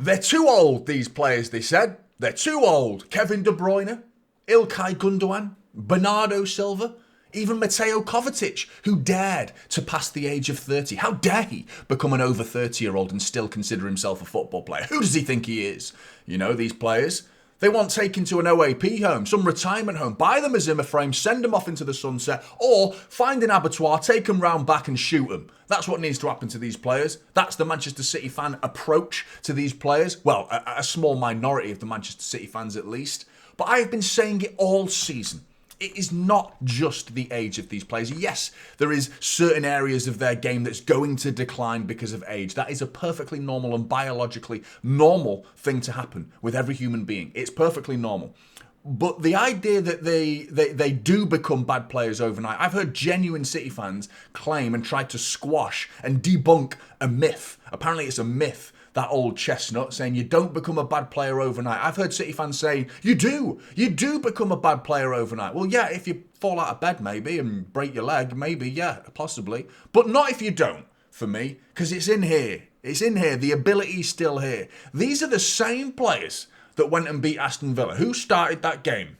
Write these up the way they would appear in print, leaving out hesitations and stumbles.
They're too old, these players, they said. They're too old. Kevin De Bruyne, Ilkay Gundogan, Bernardo Silva, even Mateo Kovacic, who dared to pass the age of 30. How dare he become an over 30-year-old and still consider himself a football player? Who does he think he is? You know, these players. They want taken to an OAP home, some retirement home, buy them a Zimmer frame, send them off into the sunset, or find an abattoir, take them round back and shoot them. That's what needs to happen to these players. That's the Manchester City fan approach to these players. Well, a small minority of the Manchester City fans at least. But I have been saying it all season. It is not just the age of these players. Yes, there is certain areas of their game that's going to decline because of age. That is a perfectly normal and biologically normal thing to happen with every human being. It's perfectly normal. But the idea that they do become bad players overnight, I've heard genuine City fans claim and try to squash and debunk a myth. Apparently it's a myth. That old chestnut saying you don't become a bad player overnight. I've heard City fans saying, you do become a bad player overnight. Well, yeah, if you fall out of bed maybe and break your leg, maybe, yeah, possibly. But not if you don't, for me, because it's in here. It's in here. The ability's still here. These are the same players that went and beat Aston Villa. Who started that game?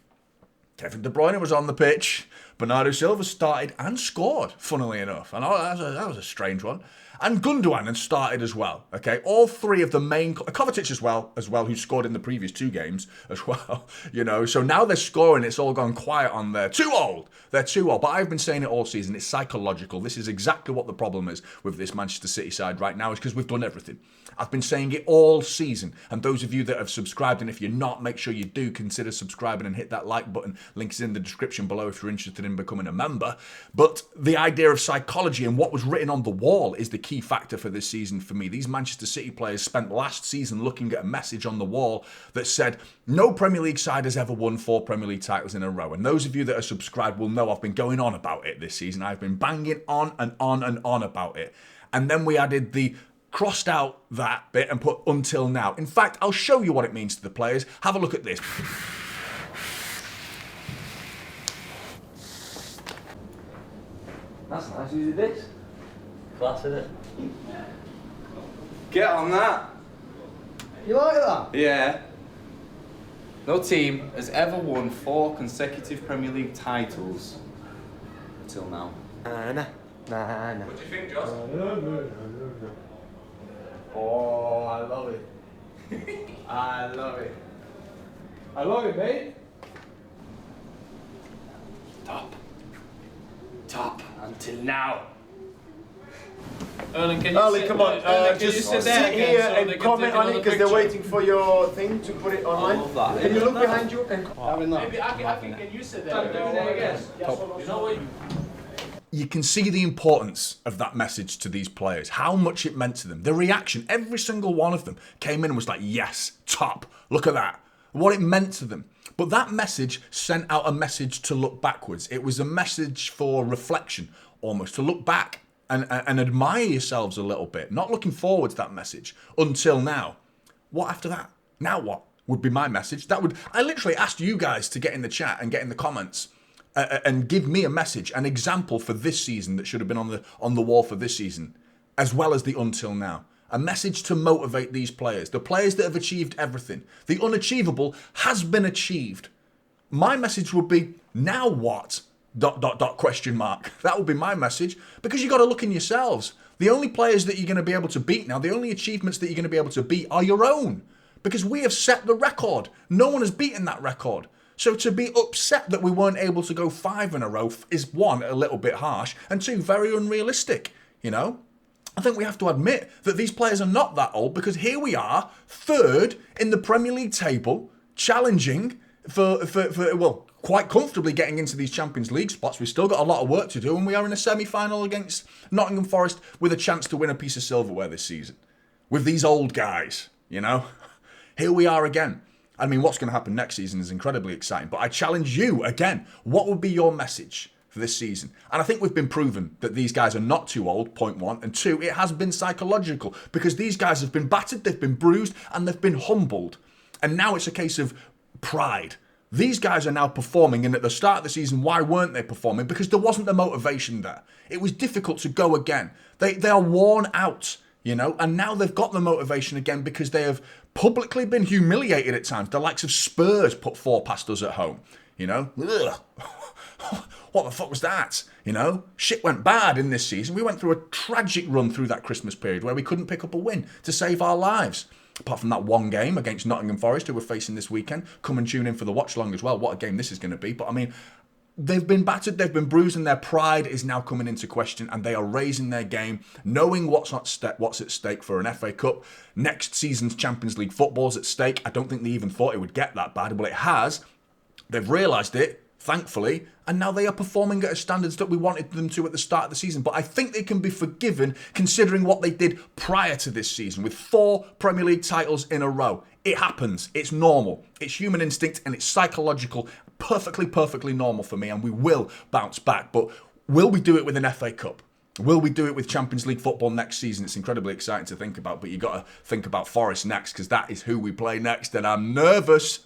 Kevin De Bruyne was on the pitch. Bernardo Silva started and scored, funnily enough. And that was a strange one. And Gundogan had started as well. Okay, all three of the main Kovacic as well, who scored in the previous two games as well. You know, so now they're scoring. It's all gone quiet on there. Too old. They're too old. But I've been saying it all season. It's psychological. This is exactly what the problem is with this Manchester City side right now. Is because we've done everything. I've been saying it all season. And those of you that have subscribed, and if you're not, make sure you do consider subscribing and hit that like button. Link is in the description below if you're interested in becoming a member. But the idea of psychology and what was written on the wall is the key factor for this season for me. These Manchester City players spent last season looking at a message on the wall that said, no Premier League side has ever won 4 Premier League titles in a row. And those of you that are subscribed will know I've been going on about it this season. I've been banging on and on and on about it. And then we added the crossed out that bit and put until now. In fact, I'll show you what it means to the players. Have a look at this. That's nice. Who did this? Class, isn't it? Get on that. You like that? Yeah. No team has ever won 4 consecutive Premier League titles until now. Nah. What do you think, Josh? Oh, I love it. I love it. I love it, mate. Top until now. Erling, can you Erling, sit, come on. Erling, Just sit sit here and comment on it because they're waiting for your thing to put it online. love that. Can you look behind you and having that? Maybe I think can you sit there? You know what? You can see the importance of that message to these players, how much it meant to them. The reaction, every single one of them came in and was like, yes, top, look at that. What it meant to them. But that message sent out a message to look backwards. It was a message for reflection, almost, to look back and admire yourselves a little bit, not looking forward to that message until now. What after that? Now what would be my message? I literally asked you guys to get in the chat and get in the comments and give me a message, an example for this season that should have been on the wall for this season, as well as the until now. A message to motivate these players, the players that have achieved everything. The unachievable has been achieved. My message would be, now what? ... question mark. That would be my message, because you got to look in yourselves. The only players that you're going to be able to beat now, the only achievements that you're going to be able to beat are your own, because we have set the record. No one has beaten that record. So to be upset that we weren't able to go 5 in a row is, 1, a little bit harsh, and 2, very unrealistic, you know? I think we have to admit that these players are not that old, because here we are, 3rd in the Premier League table, challenging for quite comfortably getting into these Champions League spots. We've still got a lot of work to do, and we are in a semi-final against Nottingham Forest with a chance to win a piece of silverware this season. With these old guys, you know? Here we are again. I mean, what's going to happen next season is incredibly exciting, but I challenge you again. What would be your message for this season? And I think we've been proven that these guys are not too old, point 1. And 2, it has been psychological, because these guys have been battered, they've been bruised, and they've been humbled. And now it's a case of pride. These guys are now performing, and at the start of the season, why weren't they performing? Because there wasn't the motivation there. It was difficult to go again. They are worn out, you know, and now they've got the motivation again because they have publicly been humiliated at times. The likes of Spurs put 4 past us at home. You know, ugh. What the fuck was that? You know, shit went bad in this season. We went through a tragic run through that Christmas period where we couldn't pick up a win to save our lives. Apart from that one game against Nottingham Forest, who we're facing this weekend. Come and tune in for the watch long as well. What a game this is going to be. But I mean, they've been battered, they've been bruised, and their pride is now coming into question, and they are raising their game, knowing what's at stake for an FA Cup. Next season's Champions League football's at stake. I don't think they even thought it would get that bad. Well, it has. They've realised it, thankfully, and now they are performing at standards that we wanted them to at the start of the season. But I think they can be forgiven considering what they did prior to this season with 4 Premier League titles in a row. It happens. It's normal. It's human instinct and it's psychological. Perfectly normal for me, and we will bounce back. But will we do it with an FA Cup? Will we do it with Champions League football next season? It's incredibly exciting to think about, but you got to think about Forest next because that is who we play next, and I'm nervous.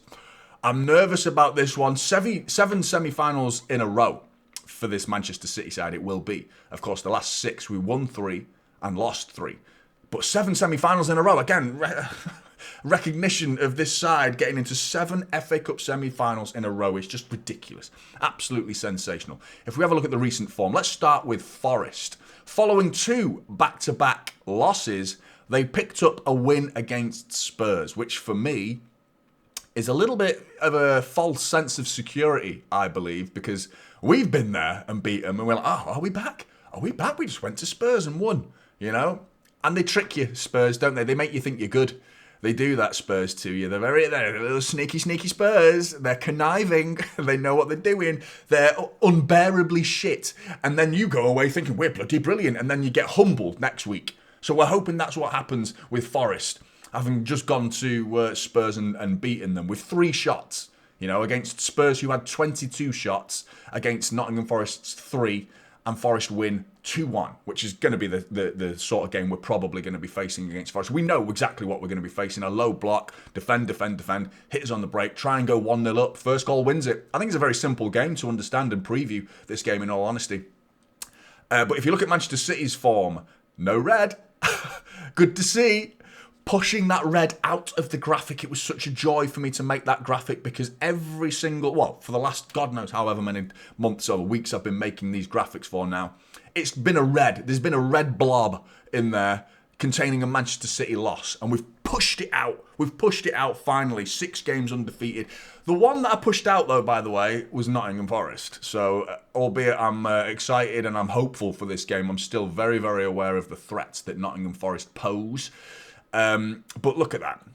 I'm nervous about this one. 7 semi-finals in a row for this Manchester City side it will be. Of course, the last 6, we won 3 and lost 3. But 7 semi-finals in a row, again, recognition of this side getting into 7 FA Cup semi-finals in a row is just ridiculous. Absolutely sensational. If we have a look at the recent form, let's start with Forest. Following 2 back-to-back losses, they picked up a win against Spurs, which for me is a little bit of a false sense of security, I believe, because we've been there and beat them, and we're like, oh, are we back? Are we back? We just went to Spurs and won, you know? And they trick you, Spurs, don't they? They make you think you're good. They do that, Spurs, to you. They're little sneaky Spurs. They're conniving. They know what they're doing. They're unbearably shit. And then you go away thinking, we're bloody brilliant, and then you get humbled next week. So we're hoping that's what happens with Forest, having just gone to Spurs and beaten them with 3 shots, you know, against Spurs who had 22 shots, against Nottingham Forest's 3, and Forest win 2-1, which is going to be the sort of game we're probably going to be facing against Forest. We know exactly what we're going to be facing. A low block, defend, hit us on the break, try and go 1-0 up, first goal wins it. I think it's a very simple game to understand and preview this game in all honesty. But if you look at Manchester City's form, no red. Good to see. Pushing that red out of the graphic. It was such a joy for me to make that graphic because every single, well, for the last God knows however many months or weeks I've been making these graphics for now, it's been a red. There's been a red blob in there containing a Manchester City loss, and we've pushed it out. We've pushed it out finally. 6 games undefeated. The one that I pushed out, though, by the way, was Nottingham Forest. So, albeit I'm excited and I'm hopeful for this game, I'm still very, very aware of the threats that Nottingham Forest pose. But look at that.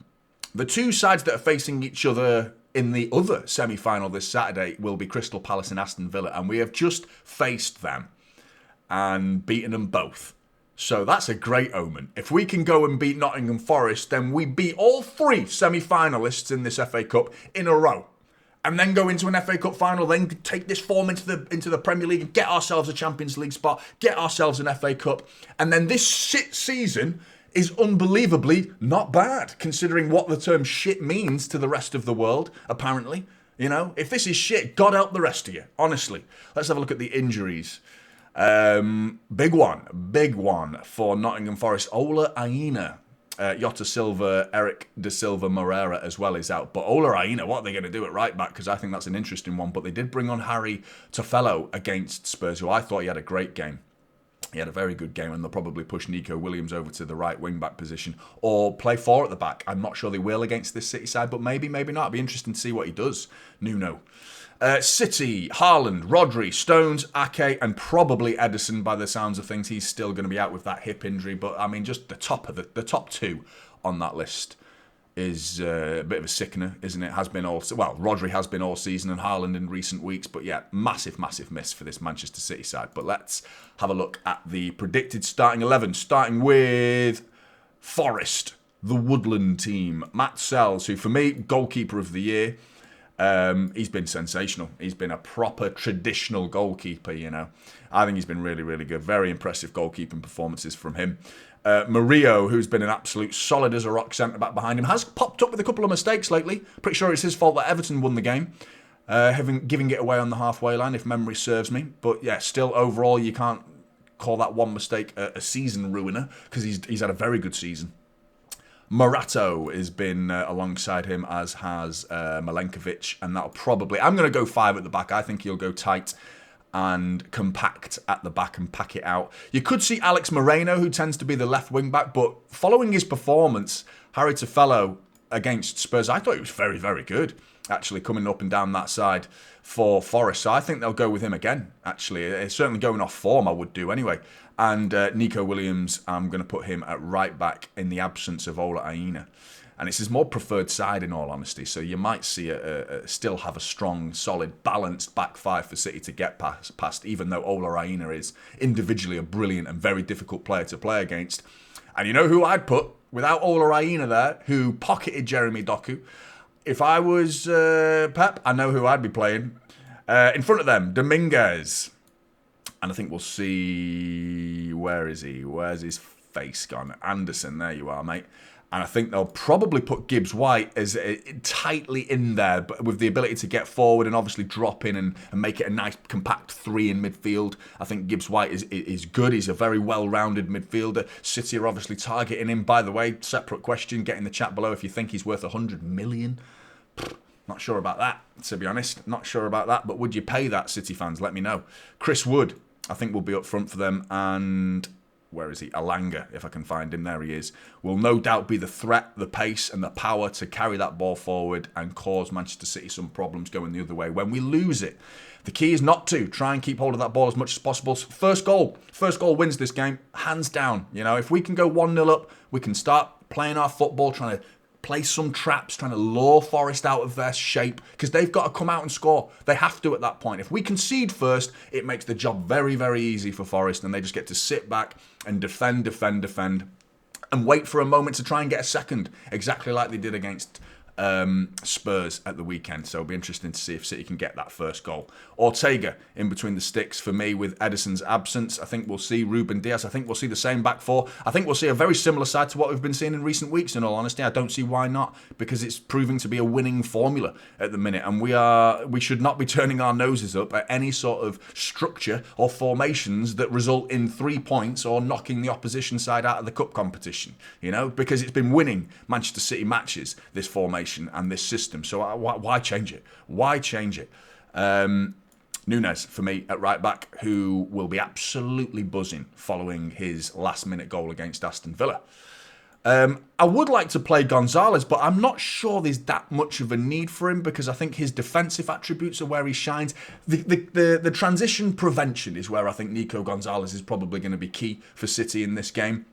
The 2 sides that are facing each other in the other semi-final this Saturday will be Crystal Palace and Aston Villa, and we have just faced them and beaten them both. So that's a great omen. If we can go and beat Nottingham Forest, then we beat all 3 semi-finalists in this FA Cup in a row. And then go into an FA Cup final, then take this form into the Premier League and get ourselves a Champions League spot, get ourselves an FA Cup. And then this shit season is unbelievably not bad, considering what the term shit means to the rest of the world, apparently. You know, if this is shit, God help the rest of you, honestly. Let's have a look at the injuries. Big one for Nottingham Forest. Ola Aina, Jota Silva, Eric De Silva Moreira as well is out. But Ola Aina, what are they going to do at right back? Because I think that's an interesting one. But they did bring on Harry Tofello against Spurs, who I thought he had a great game. He had a very good game, and they'll probably push Nico Williams over to the right wing-back position or play 4 at the back. I'm not sure they will against this City side, but maybe not. It'll be interesting to see what he does. Nuno. City, Haaland, Rodri, Stones, Ake, and probably Ederson by the sounds of things. He's still going to be out with that hip injury, but I mean, just the top 2 on that list is a bit of a sickener, isn't it? Rodri has been all season and Haaland in recent weeks, but yeah, massive miss for this Manchester City side. But let's have a look at the predicted starting 11, starting with Forest, the Woodland team. Matt Sells, who for me, goalkeeper of the year. He's been sensational. He's been a proper traditional goalkeeper, you know. I think he's been really, really good. Very impressive goalkeeping performances from him. Murillo, who's been an absolute solid as a rock centre-back behind him, has popped up with a couple of mistakes lately. Pretty sure it's his fault that Everton won the game, giving it away on the halfway line, if memory serves me. But yeah, still overall, you can't call that one mistake a season ruiner, because he's had a very good season. Morato has been alongside him, as has Milenkovic, and that'll probably... I'm going to go 5 at the back. I think he'll go tight and compact at the back and pack it out. You could see Alex Moreno, who tends to be the left wing back, but following his performance, Harry Tafello against Spurs, I thought he was very, very good, actually, coming up and down that side for Forest. So I think they'll go with him again, actually. It's certainly going off form, I would do anyway. And Nico Williams, I'm going to put him at right back in the absence of Ola Aina. And it's his more preferred side, in all honesty. So you might see still have a strong, solid, balanced back 5 for City to get past, even though Ola Aina is individually a brilliant and very difficult player to play against. And you know who I'd put, without Ola Aina there, who pocketed Jeremy Doku? If I was Pep, I know who I'd be playing. In front of them, Dominguez. And I think we'll see... Where is he? Where's his face gone? Anderson, there you are, mate. And I think they'll probably put Gibbs-White as tightly in there, but with the ability to get forward and obviously drop in and make it a nice compact 3 in midfield. I think Gibbs-White is good. He's a very well-rounded midfielder. City are obviously targeting him. By the way, separate question, get in the chat below if you think he's worth 100 million. Not sure about that, to be honest. Not sure about that, but would you pay that, City fans? Let me know. Chris Wood, I think, will be up front for them, and... where is he? Alanga, if I can find him. There he is. Will no doubt be the threat, the pace and the power to carry that ball forward and cause Manchester City some problems going the other way when we lose it. The key is not to try and keep hold of that ball as much as possible. First goal wins this game, hands down. You know, if we can go 1-0 up, we can start playing our football, trying to play some traps, trying to lure Forest out of their shape, because they've got to come out and score. They have to at that point. If we concede first, it makes the job very, very easy for Forest, and they just get to sit back and defend, and wait for a moment to try and get a second, exactly like they did against Spurs at the weekend. So it'll be interesting to see if City can get that first goal. Ortega in between the sticks for me with Edison's absence. I think we'll see Ruben Dias. I think we'll see the same back four. I think we'll see a very similar side to what we've been seeing in recent weeks, in all honesty. I don't see why not, because it's proving to be a winning formula at the minute, and we should not be turning our noses up at any sort of structure or formations that result in 3 points or knocking the opposition side out of the cup competition, you know, because it's been winning Manchester City matches, this formation and this system. So why change it? Why change it? Nunez for me at right back, who will be absolutely buzzing following his last minute goal against Aston Villa. I would like to play Gonzalez, but I'm not sure there's that much of a need for him, because I think his defensive attributes are where he shines. The transition prevention is where I think Nico Gonzalez is probably going to be key for City in this game,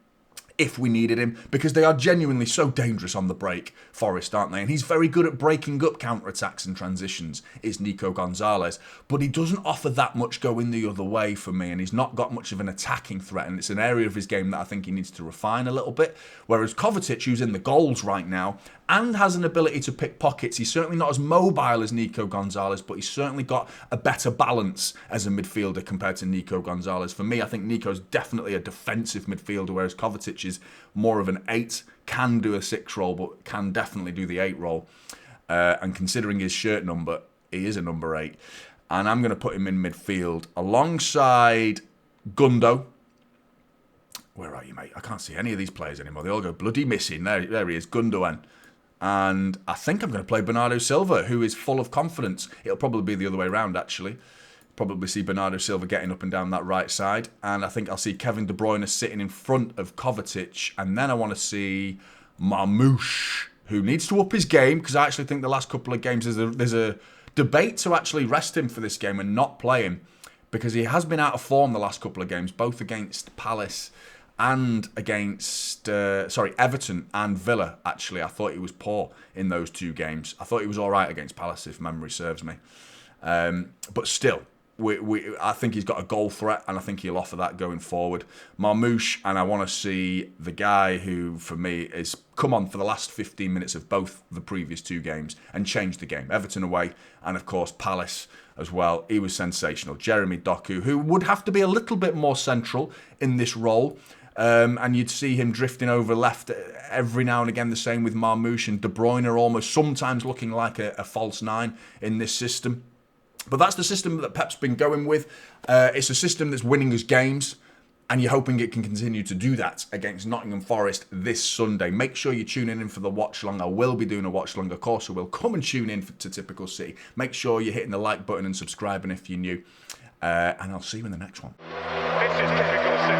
if we needed him, because they are genuinely so dangerous on the break, Forest, aren't they? And he's very good at breaking up counter-attacks and transitions, is Nico Gonzalez. But he doesn't offer that much going the other way for me, and he's not got much of an attacking threat, and it's an area of his game that I think he needs to refine a little bit. Whereas Kovacic, who's in the goals right now, and has an ability to pick pockets, he's certainly not as mobile as Nico Gonzalez, but he's certainly got a better balance as a midfielder compared to Nico Gonzalez. For me, I think Nico's definitely a defensive midfielder, whereas Kovacic is more of an 8, can do a 6 role, but can definitely do the 8 role. And considering his shirt number, he is a number 8. And I'm going to put him in midfield alongside Gundo. Where are you, mate? I can't see any of these players anymore. They all go bloody missing. There he is, Gundogan. And I think I'm going to play Bernardo Silva, who is full of confidence. It'll probably be the other way around, actually. Probably see Bernardo Silva getting up and down that right side. And I think I'll see Kevin De Bruyne sitting in front of Kovacic. And then I want to see Marmoush, who needs to up his game, because I actually think the last couple of games there's a debate to actually rest him for this game and not play him, because he has been out of form the last couple of games, both against Palace and against, Everton and Villa, actually. I thought he was poor in those 2 games. I thought he was all right against Palace, if memory serves me. But still, I think he's got a goal threat, and I think he'll offer that going forward. Marmoush, and I want to see the guy who, for me, has come on for the last 15 minutes of both the previous 2 games and changed the game. Everton away, and of course Palace as well. He was sensational. Jeremy Doku, who would have to be a little bit more central in this role. And you'd see him drifting over left every now and again, the same with Marmoush, and De Bruyne are almost sometimes looking like a false 9 in this system. But that's the system that Pep's been going with. It's a system that's winning us games. And you're hoping it can continue to do that against Nottingham Forest this Sunday. Make sure you're tuning in for the watch long. I will be doing a watch long, of course. So we'll come and tune in to Typical City. Make sure you're hitting the like button and subscribing if you're new. And I'll see you in the next one. This is Typical City.